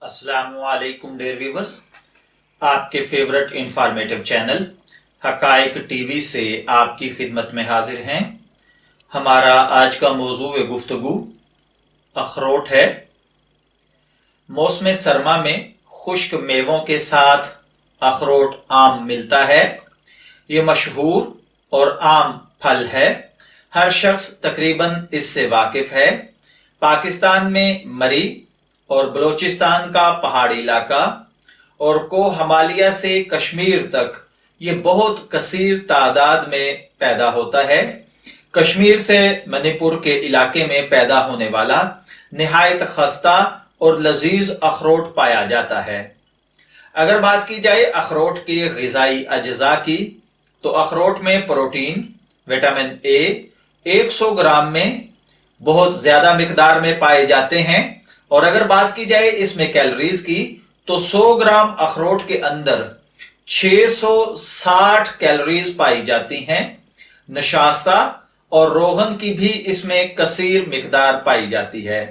अस्सलाम वालेकुम dear viewers, आपके फेवरेट इंफॉर्मेटिव चैनल हकाइक टीवी से आपकी खिदमत में हाजिर हैं। हमारा आज का मौजू गुफ्तगू अखरोट है। मौसम सरमा में खुश्क मेवों के साथ अखरोट आम मिलता है। ये मशहूर और आम फल है, हर शख्स तकरीबन इससे वाकिफ है। पाकिस्तान में मरी और बलोचिस्तान का पहाड़ी इलाका और को हिमालय से कश्मीर तक ये बहुत कसीर तादाद में पैदा होता है। कश्मीर से मणिपुर के इलाके में पैदा होने वाला निहायत खस्ता और लजीज अखरोट पाया जाता है। अगर बात की जाए अखरोट के ग़िज़ाई अज्जा की, तो अखरोट में प्रोटीन, विटामिन ए 100 ग्राम में बहुत ज्यादा मिकदार में पाए जाते हैं। और अगर बात की जाए इसमें कैलोरीज की, तो 100 ग्राम अखरोट के अंदर 660 कैलोरीज पाई जाती हैं। नशास्ता और रोगन की भी इसमें कसीर मिकदार पाई जाती है।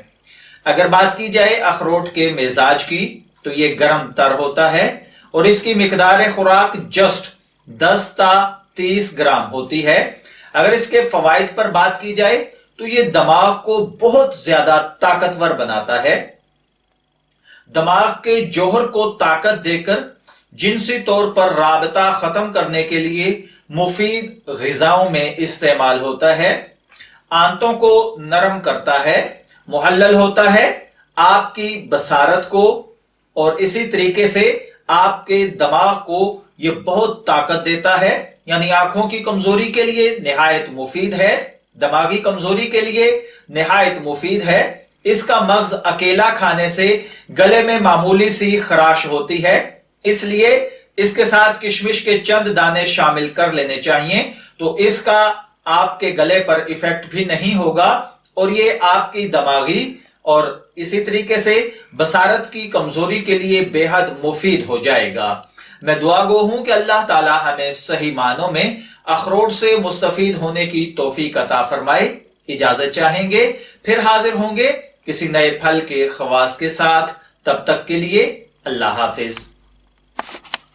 अगर बात की जाए अखरोट के मिजाज की, तो ये गर्म तर होता है और इसकी मिकदार खुराक जस्ट 10 ता 30 ग्राम होती है। अगर इसके फवाइद पर बात की जाए, तो ये दिमाग को बहुत ज्यादा ताकतवर बनाता है। दिमाग के जौहर को ताकत देकर जिनसी तौर पर राबता खत्म करने के लिए मुफीद ग़िज़ाओं में इस्तेमाल होता है। आंतों को नरम करता है, मुहल्लल होता है आपकी बसारत को, और इसी तरीके से आपके दिमाग को ये बहुत ताकत देता है। यानी आंखों की कमजोरी के लिए निहायत मुफीद है, दिमागी कमजोरी के लिए निहायत मुफीद है। इसका मगज अकेला खाने से गले में मामूली सी खराश होती है, इसलिए इसके साथ किशमिश के चंद दाने शामिल कर लेने चाहिए, तो इसका आपके गले पर इफेक्ट भी नहीं होगा और ये आपकी दिमागी और इसी तरीके से बसारत की कमजोरी के लिए बेहद मुफीद हो जाएगा। मैं दुआ गो हूं कि अल्लाह ताला हमें सही मानों में अखरोट से मुस्तफीद होने की तौफीक अता फरमाए। इजाजत चाहेंगे, फिर हाजिर होंगे किसी नए फल के खवास के साथ। तब तक के लिए अल्लाह हाफिज।